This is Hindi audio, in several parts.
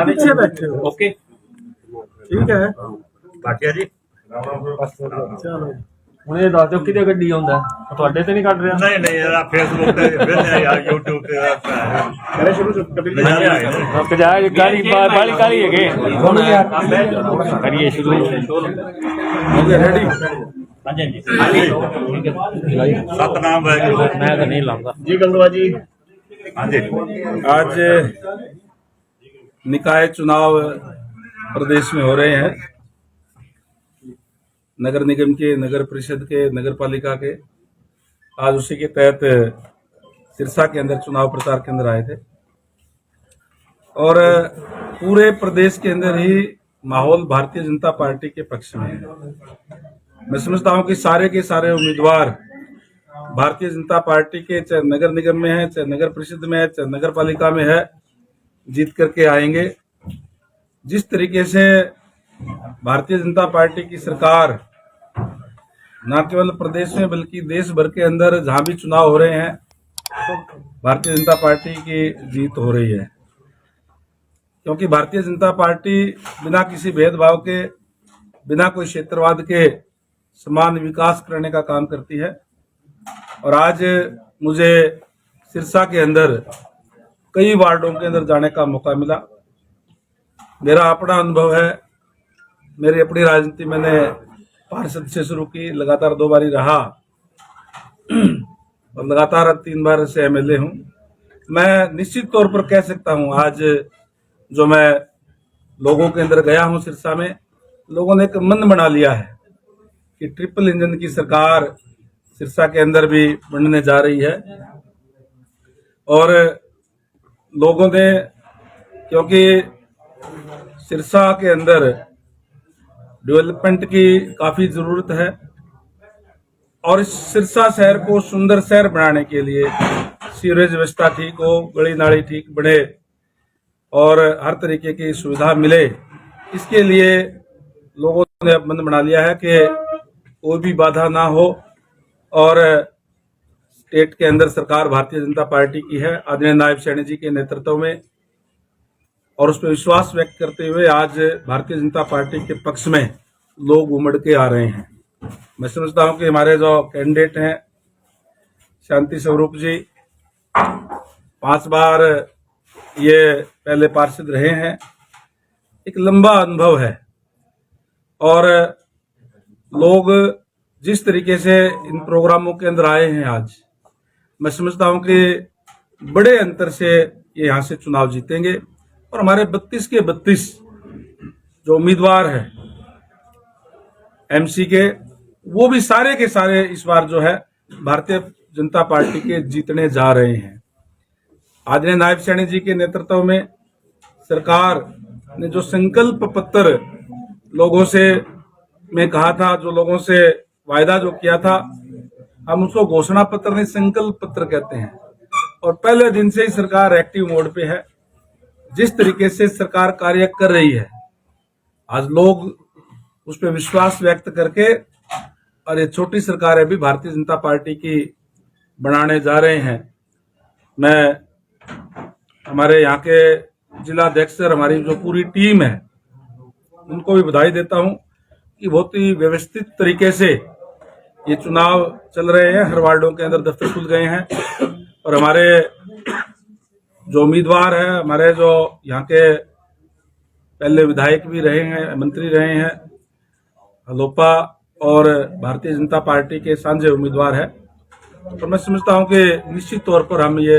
पीछे बैठे हो। ओके ठीक है भाटिया जी चलो ਹੁਣ ਇਹ ਦੱਸ ਦਿਓ ਕਿਹਦੇ ਗੱਡੀ ਆਉਂਦਾ ਤੁਹਾਡੇ ਤੇ ਨਹੀਂ ਕੱਢ ਰਿਹਾ नहीं नहीं यार फेसबुक पे वेले यार यूट्यूब पे करे शुरू से कभी नजारे आए हैं। ਰੁਕ ਜਾ ਇਹ ਗਾਲੀ ਬਾਲੀ ਕਾਲੀ ਹੈਗੇ ਹੁਣ ਯਾਰ ਕਰੀਏ ਸ਼ੁਰੂ रेडी हाँ जी सतनाम वाहिगुरू ਮੈਂ ਤਾਂ ਨਹੀਂ ਲਾਉਂਦਾ जी गंगवा जी हाँ जी आज निकाय चुनाव प्रदेश में हो रहे हैं, नगर निगम के, नगर परिषद के, नगर पालिका के। आज उसी के तहत सिरसा के अंदर चुनाव प्रचार केंद्र आए थे और पूरे प्रदेश के अंदर ही माहौल भारतीय जनता पार्टी के पक्ष में है। मैं समझता हूं कि सारे के सारे उम्मीदवार भारतीय जनता पार्टी के, चाहे नगर निगम में है, चाहे नगर परिषद में है, चाहे नगर पालिका में है, जीत करके आएंगे। जिस तरीके से भारतीय जनता पार्टी की सरकार न केवल प्रदेश में बल्कि देश भर के अंदर जहां भी चुनाव हो रहे हैं, भारतीय जनता पार्टी की जीत हो रही है, क्योंकि भारतीय जनता पार्टी बिना किसी भेदभाव के, बिना कोई क्षेत्रवाद के समान विकास करने का काम करती है। और आज मुझे सिरसा के अंदर कई वार्डों के अंदर जाने का मौका मिला। मेरा अपना अनुभव है, मेरी अपनी राजनीति मैंने पार्षद से शुरू की, लगातार 2 बारी रहा और लगातार 3 बार से एमएलए हूं। मैं निश्चित तौर पर कह सकता हूं, आज जो मैं लोगों के अंदर गया हूं सिरसा में, लोगों ने एक मन बना लिया है कि ट्रिपल इंजन की सरकार सिरसा के अंदर भी बनने जा रही है। और लोगों ने, क्योंकि सिरसा के अंदर डेवलपमेंट की काफी जरूरत है और इस सिरसा शहर को सुंदर शहर बनाने के लिए सीवरेज व्यवस्था ठीक हो, गली नाली ठीक बने और हर तरीके की सुविधा मिले, इसके लिए लोगों ने अब मन बना लिया है कि कोई भी बाधा ना हो। और स्टेट के अंदर सरकार भारतीय जनता पार्टी की है, आदरणीय नायब सैनी जी के नेतृत्व में, और उस पर विश्वास व्यक्त करते हुए आज भारतीय जनता पार्टी के पक्ष में लोग उमड़ के आ रहे हैं। मैं समझता हूं कि हमारे जो कैंडिडेट हैं शांति स्वरूप जी, 5 बार ये पहले पार्षद रहे हैं, एक लंबा अनुभव है और लोग जिस तरीके से इन प्रोग्रामों के अंदर आए हैं आज, मैं समझता हूं कि बड़े अंतर से ये यहां से चुनाव जीतेंगे। और हमारे 32 के 32 जो उम्मीदवार हैं एमसी के, वो भी सारे के सारे इस बार जो है भारतीय जनता पार्टी के जीतने जा रहे हैं। आदरणीय नायब सैनी जी के नेतृत्व में सरकार ने जो संकल्प पत्र लोगों से मैं कहा था, जो लोगों से वायदा जो किया था, हम उसको घोषणा पत्र नहीं संकल्प पत्र कहते हैं। और पहले दिन से ही सरकार एक्टिव मोड पे है। जिस तरीके से सरकार कार्य कर रही है, आज लोग उस पर विश्वास व्यक्त करके, और ये छोटी सरकार है भी भारतीय जनता पार्टी की बनाने जा रहे हैं। मैं हमारे यहाँ के जिला अध्यक्ष और हमारी जो पूरी टीम है उनको भी बधाई देता हूं कि बहुत ही व्यवस्थित तरीके से ये चुनाव चल रहे हैं। हर वार्डों के अंदर दफ्तर खुल गए हैं और हमारे जो उम्मीदवार हैं, हमारे जो यहाँ के पहले विधायक भी रहे हैं, मंत्री रहे हैं, हलोपा और भारतीय जनता पार्टी के साझे उम्मीदवार है। तो मैं समझता हूं कि निश्चित तौर पर हम ये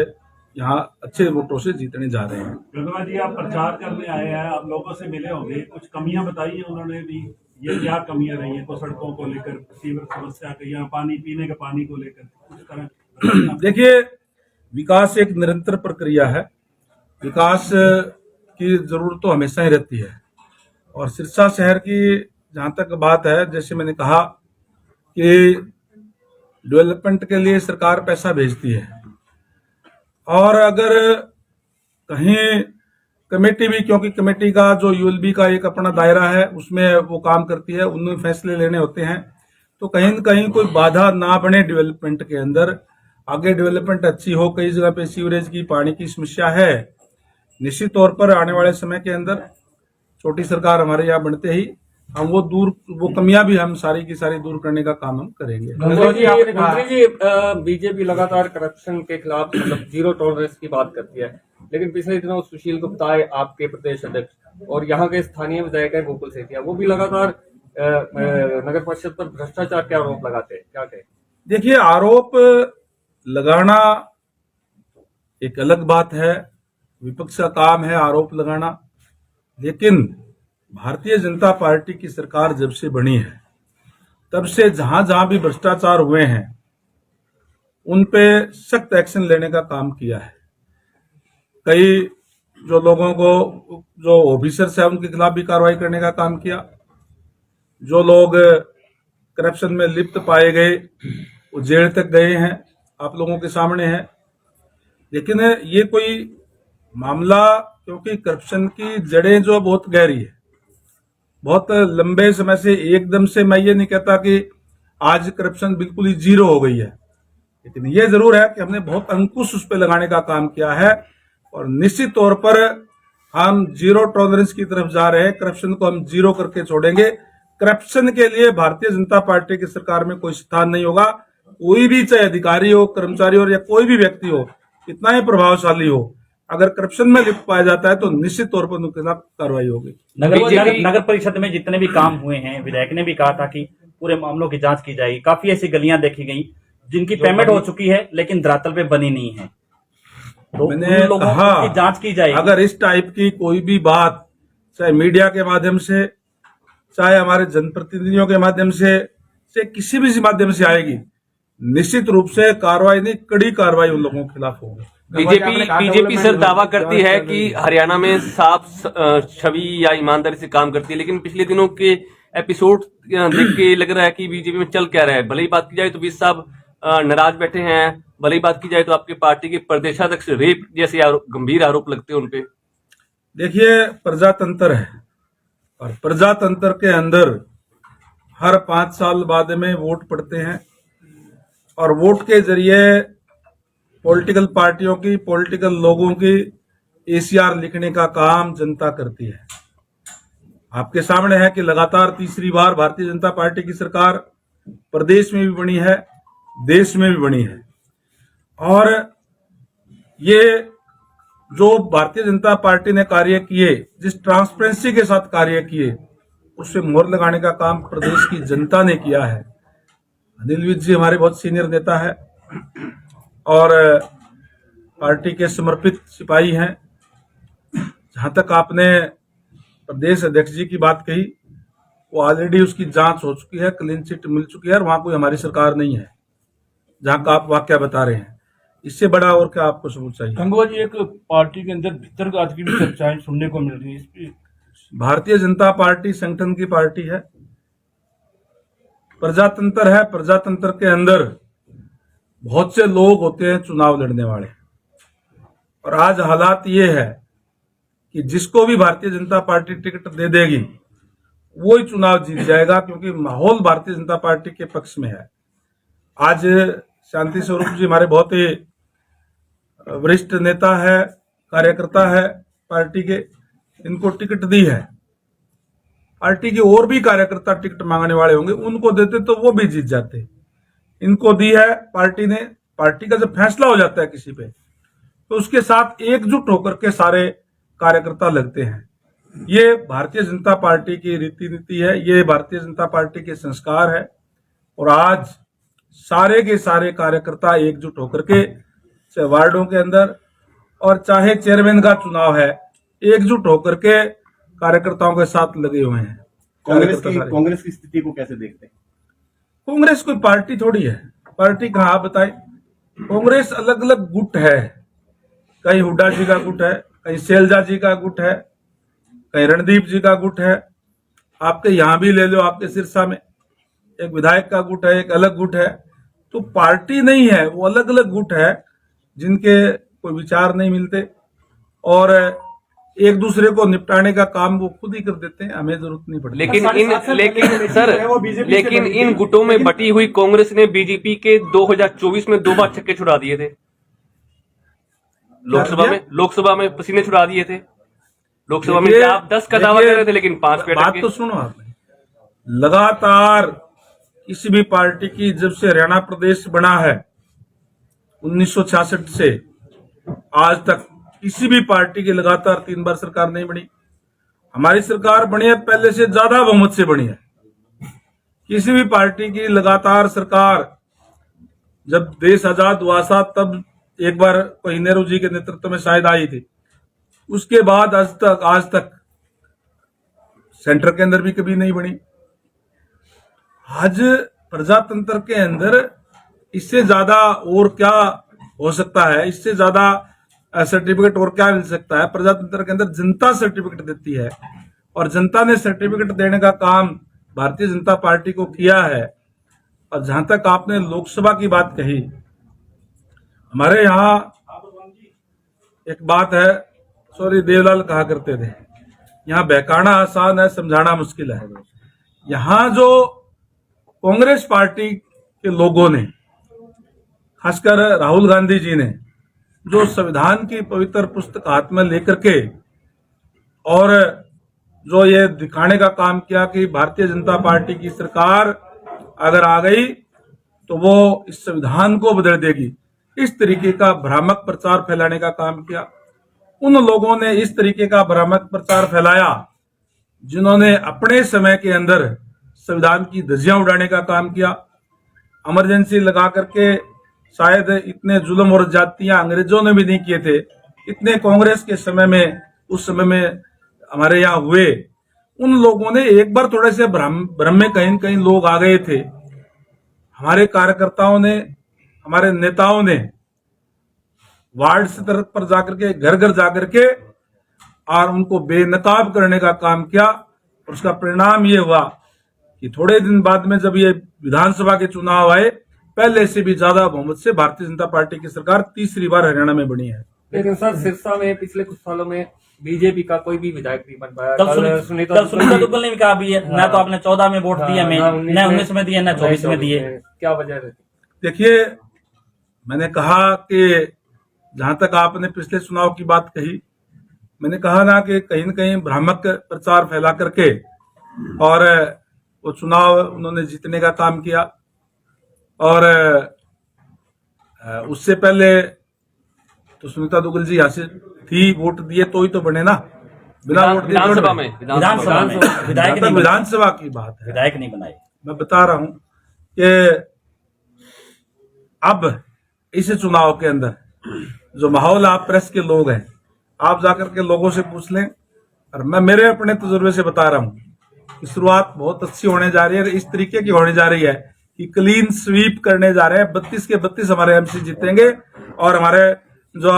यहाँ अच्छे वोटों से जीतने जा रहे हैं। गंगवा जी, आप प्रचार करने आए हैं, आप लोगों से मिले होंगे, कुछ कमियां बताई हैं उन्होंने भी, ये क्या कमियां रही हैं? तो सड़कों को लेकर, सीवर समस्या के, यहाँ पानी, पीने के पानी को लेकर कुछ तरह देखिए, विकास एक निरंतर प्रक्रिया है। विकास की जरूरत तो हमेशा ही रहती है। और सिरसा शहर की जहां तक बात है, जैसे मैंने कहा कि डेवलपमेंट के लिए सरकार पैसा भेजती है, और अगर कहीं कमेटी भी, क्योंकि कमेटी का जो यूएलबी का एक अपना दायरा है, उसमें वो काम करती है, उन्हें फैसले लेने होते हैं, तो कहीं न कहीं कोई बाधा ना बने डेवलपमेंट के अंदर, आगे डेवलपमेंट अच्छी हो। कई जगह पे सीवरेज की, पानी की समस्या है, निश्चित तौर पर आने वाले समय के अंदर छोटी सरकार हमारे यहाँ बनते ही हम वो कमियां भी हम सारी की सारी दूर करने का काम हम करेंगे। मंत्री जी बीजेपी लगातार करप्शन के खिलाफ मतलब जीरो टॉलरेंस की बात करती है, लेकिन पिछले दिनों सुशील गुप्ता आपके प्रदेश अध्यक्ष और यहाँ के स्थानीय विधायक है गोकुल सेतिया, वो भी लगातार नगर परिषद पर भ्रष्टाचार के आरोप लगाते हैं, क्या कहें? देखिए, आरोप लगाना एक अलग बात है, विपक्ष का काम है आरोप लगाना, लेकिन भारतीय जनता पार्टी की सरकार जब से बनी है तब से जहां जहां भी भ्रष्टाचार हुए हैं उन पे सख्त एक्शन लेने का काम किया है। कई जो लोगों को जो ऑफिसर्स है उनके खिलाफ भी कार्रवाई करने का काम किया। जो लोग करप्शन में लिप्त पाए गए वो जेल तक गए हैं, आप लोगों के सामने है। लेकिन ये कोई मामला, क्योंकि करप्शन की जड़ें जो बहुत गहरी है, बहुत लंबे समय से, एकदम से मैं ये नहीं कहता कि आज करप्शन बिल्कुल ही जीरो हो गई है, लेकिन ये जरूर है कि हमने बहुत अंकुश उस पर लगाने का काम किया है और निश्चित तौर पर हम जीरो टॉलरेंस की तरफ जा रहे हैं। करप्शन को हम जीरो करके छोड़ेंगे। करप्शन के लिए भारतीय जनता पार्टी की सरकार में कोई स्थान नहीं होगा। कोई भी, चाहे अधिकारी हो, कर्मचारी हो या कोई भी व्यक्ति हो, कितना ही प्रभावशाली हो, अगर करप्शन में लिप्त पाया जाता है तो निश्चित तौर पर उनके खिलाफ कार्रवाई होगी। नगर परिषद में जितने भी काम हुए हैं, विधायक ने भी कहा था कि पूरे मामलों की जांच की जाएगी। काफी ऐसी गलियां देखी गई जिनकी पेमेंट हो चुकी है लेकिन धरातल पे बनी नहीं है, तो मैंने उन लोगों की जांच की जाएगी। अगर इस टाइप की कोई भी बात, चाहे मीडिया के माध्यम से, चाहे हमारे जनप्रतिनिधियों के माध्यम से किसी भी माध्यम से आएगी, निश्चित रूप से कार्रवाई नहीं, कड़ी कार्रवाई उन लोगों के खिलाफ होगी। बीजेपी सर दावा करती है कि हरियाणा में साफ छवि या ईमानदारी से काम करती है, लेकिन पिछले दिनों के एपिसोड देख के लग रहा है कि बीजेपी में चल क्या रहा है। भले ही बात की जाए तो बीस साहब नाराज बैठे हैं, भले ही बात की जाए तो आपके पार्टी के प्रदेशाध्यक्ष रेप जैसे गंभीर आरोप लगते हैं उनपे। देखिए, प्रजातंत्र है और प्रजातंत्र के अंदर हर 5 साल बाद में वोट पड़ते हैं और वोट के जरिए पॉलिटिकल पार्टियों की, पॉलिटिकल लोगों की एसीआर लिखने का काम जनता करती है। आपके सामने है कि लगातार तीसरी बार भारतीय जनता पार्टी की सरकार प्रदेश में भी बनी है, देश में भी बनी है, और ये जो भारतीय जनता पार्टी ने कार्य किए, जिस ट्रांसपेरेंसी के साथ कार्य किए, उस पे मोहर लगाने का काम प्रदेश की जनता ने किया है। अनिल विज जी हमारे बहुत सीनियर नेता है और पार्टी के समर्पित सिपाही हैं। जहां तक आपने प्रदेश अध्यक्ष जी की बात कही, वो ऑलरेडी उसकी जांच हो चुकी है, क्लीन चिट मिल चुकी है और वहां कोई हमारी सरकार नहीं है जहां का आप वाकया बता रहे हैं। इससे बड़ा और क्या आपको सबूत चाहिए? गंगवा जी, एक पार्टी के अंदर भीतरघात की भी चर्चाएं सुनने को मिल रही है इस पे। भारतीय जनता पार्टी संगठन की पार्टी है, प्रजातंत्र है। प्रजातंत्र के अंदर बहुत से लोग होते हैं चुनाव लड़ने वाले, और आज हालात ये है कि जिसको भी भारतीय जनता पार्टी टिकट दे देगी वो ही चुनाव जीत जाएगा, क्योंकि माहौल भारतीय जनता पार्टी के पक्ष में है। आज शांति स्वरूप जी हमारे बहुत ही वरिष्ठ नेता है, कार्यकर्ता है पार्टी के, इनको टिकट दी है। पार्टी के और भी कार्यकर्ता टिकट मांगने वाले होंगे, उनको देते तो वो भी जीत जाते। इनको दी है पार्टी ने। पार्टी का जब फैसला हो जाता है किसी पे तो उसके साथ एकजुट होकर के सारे कार्यकर्ता लगते हैं। ये भारतीय जनता पार्टी की रीति नीति है, ये भारतीय जनता पार्टी के संस्कार है, और आज सारे के सारे कार्यकर्ता एकजुट होकर के, चाहे वार्डों के अंदर और चाहे चेयरमैन का चुनाव है, एकजुट होकर के कार्यकर्ताओं के साथ लगे हुए हैं। कांग्रेस की स्थिति को कैसे देखते हैं? कांग्रेस कोई पार्टी थोड़ी है। पार्टी कहाँ, आप बताएं? कांग्रेस अलग अलग गुट है। कहीं हुड्डा जी का गुट है, कहीं शैलजा जी का गुट है, कहीं रणदीप जी का गुट है। आपके यहां भी ले लो, आपके सिरसा में एक विधायक का गुट है, एक अलग गुट है। तो पार्टी नहीं है, वो अलग अलग गुट है जिनके कोई विचार नहीं मिलते और एक दूसरे को निपटाने का काम वो खुद ही कर देते हैं, हमें जरूरत नहीं पड़ती। लेकिन इन गुटों में बटी हुई कांग्रेस ने बीजेपी के 2024 में 2 बार छक्के छुड़ा दिए थे। लोकसभा में पसीने छुड़ा दिए थे। लोकसभा में देखिए- आप 10 का दावा कर रहे थे, लेकिन 5 पे बात अटके। तो सुनो आपने। लगातार किसी भी पार्टी की जब से हरियाणा प्रदेश बना है 1966 से आज तक किसी भी पार्टी की लगातार 3 बार सरकार नहीं बनी। हमारी सरकार बनी है, पहले से ज्यादा बहुमत से बनी है। किसी भी पार्टी की लगातार सरकार, जब देश आजाद हुआ था तब एक बार कोई नेहरू जी के नेतृत्व में शायद आई थी, उसके बाद आज तक सेंटर के अंदर भी कभी नहीं बनी। आज प्रजातंत्र के अंदर इससे ज्यादा और क्या हो सकता है, इससे ज्यादा सर्टिफिकेट और क्या मिल सकता है। प्रजातंत्र के अंदर जनता सर्टिफिकेट देती है और जनता ने सर्टिफिकेट देने का काम भारतीय जनता पार्टी को किया है। और जहां तक आपने लोकसभा की बात कही, हमारे यहाँ एक बात है, सॉरी देवलाल कहा करते थे, यहाँ बहकाना आसान है, समझाना मुश्किल है। यहाँ जो कांग्रेस पार्टी के लोगों ने, खासकर राहुल गांधी जी ने, जो संविधान की पवित्र पुस्तक हाथ में लेकर के और जो ये दिखाने का काम किया कि भारतीय जनता पार्टी की सरकार अगर आ गई तो वो इस संविधान को बदल देगी, इस तरीके का भ्रामक प्रचार फैलाने का काम किया। उन लोगों ने इस तरीके का भ्रामक प्रचार फैलाया जिन्होंने अपने समय के अंदर संविधान की धज्जियां उड़ाने का काम किया। इमरजेंसी लगा करके शायद इतने जुल्म और जातियां अंग्रेजों ने भी नहीं किए थे, इतने कांग्रेस के समय में, उस समय में हमारे यहाँ हुए। उन लोगों ने एक बार थोड़े से भ्रम में कहीं कहीं लोग आ गए थे। हमारे कार्यकर्ताओं ने, हमारे नेताओं ने वार्ड स्तर पर जाकर के, घर घर जाकर के और उनको बेनकाब करने का काम किया। और उसका परिणाम ये हुआ कि थोड़े दिन बाद में जब ये विधानसभा के चुनाव आए, पहले से भी ज्यादा बहुमत से भारतीय जनता पार्टी की सरकार तीसरी बार हरियाणा में बनी है। लेकिन सर, सिरसा में पिछले कुछ सालों में बीजेपी का कोई भी विधायक नहीं बन पाया। तब कल सुनीता दुग्गल ने भी कहा भी है, न तो आपने 14 में वोट दिए हमें, न 19 में दिए, न 24 में दिए। क्या वजह रहती? देखिए, मैंने कहा कि जहां तक आपने पिछले चुनाव की बात कही, मैंने कहा ना कि कहीं न कहीं भ्रामक प्रचार फैला करके और वो चुनाव उन्होंने जीतने का काम किया। और उससे पहले तो सुनीता दुग्गल जी यहाँ से थी, वोट दिए तो ही तो बने ना, बिना वोट दिए विधानसभा में विधायक नहीं, विधानसभा की बात है, विधायक नहीं बनाए। मैं बता रहा हूं कि अब इस चुनाव के अंदर जो माहौल, आप प्रेस के लोग हैं, आप जाकर के लोगों से पूछ लें, और मैं मेरे अपने तजुर्बे से बता रहा हूं कि शुरुआत बहुत अच्छी होने जा रही है। इस तरीके की होने जा रही है कि क्लीन स्वीप करने जा रहे हैं। 32 के 32 हमारे एमसी जीतेंगे और हमारे जो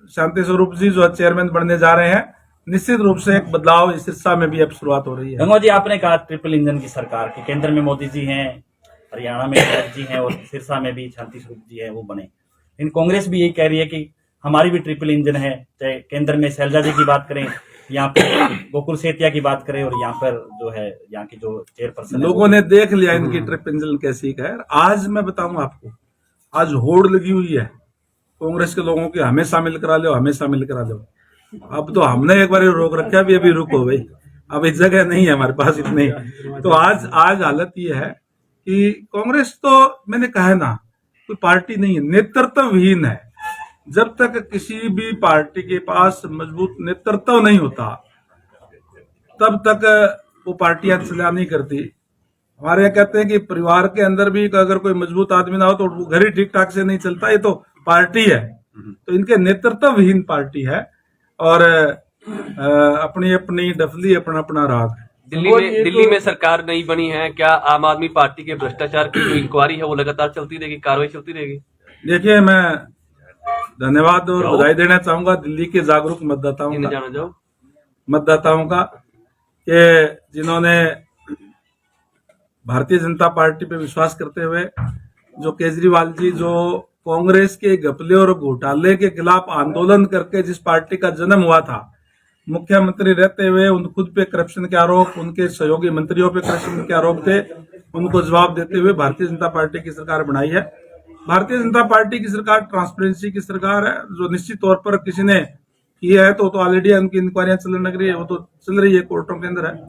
शांति स्वरूप जी जो चेयरमैन बनने जा रहे हैं। निश्चित रूप से एक बदलाव इस सिरसा में भी अब शुरुआत हो रही है। गंगवा जी, आपने कहा ट्रिपल इंजन की सरकार की, केंद्र में मोदी जी हैं, हरियाणा में मोदी जी हैं और सिरसा में भी शांति स्वरूप जी है, वो बने। लेकिन कांग्रेस भी यही कह रही है कि हमारी भी ट्रिपल इंजन है, चाहे केंद्र में शैलजा जी की बात करें, यहाँ पर गोकुल सेतिया की बात करें, और यहाँ पर जो है यहाँ की जो चेयरपर्सन, लोगों ने देख लिया इनकी ट्रिप इंजन कैसी है। आज मैं बताऊं आपको, आज होड़ लगी हुई है कांग्रेस के लोगों की, हमें शामिल करा लो, हमें शामिल करा लो। अब तो हमने एक बार रोक रखा भी, अभी रुको भाई, अब इस जगह नहीं है हमारे पास इतनी। तो आज हालत ये है कि कांग्रेस, तो मैंने कहा ना, कोई पार्टी नहीं है, नेतृत्वहीन है। जब तक किसी भी पार्टी के पास मजबूत नेतृत्व नहीं होता, तब तक वो पार्टियां चला नहीं करती। हमारे यहाँ कहते हैं कि परिवार के अंदर भी अगर कोई मजबूत आदमी ना हो तो वो घर ही ठीक ठाक से नहीं चलता। ये तो पार्टी है, तो इनके नेतृत्वहीन पार्टी है और अपनी अपनी डफली, अपना अपना राग। दिल्ली में सरकार नहीं बनी है, क्या आम आदमी पार्टी के भ्रष्टाचार की जो इंक्वायरी है वो लगातार चलती रहेगी, कार्रवाई चलती रहेगी? देखिए, मैं धन्यवाद और बधाई देना चाहूंगा दिल्ली के जागरूक मतदाताओं का कि जिन्होंने भारतीय जनता पार्टी पे विश्वास करते हुए, जो केजरीवाल जी जो कांग्रेस के घपले और घोटाले के खिलाफ आंदोलन करके जिस पार्टी का जन्म हुआ था, मुख्यमंत्री रहते हुए उन खुद पे करप्शन के आरोप, उनके सहयोगी मंत्रियों पे करप्शन के आरोप थे, उनको जवाब देते हुए भारतीय जनता पार्टी की सरकार बनाई है। भारतीय जनता पार्टी की सरकार ट्रांसपेरेंसी की सरकार है। जो निश्चित तौर पर किसी ने किया है तो ऑलरेडी उनकी इंक्वायरियां चलने लग रही है, वो तो चल रही है कोर्टों के अंदर है।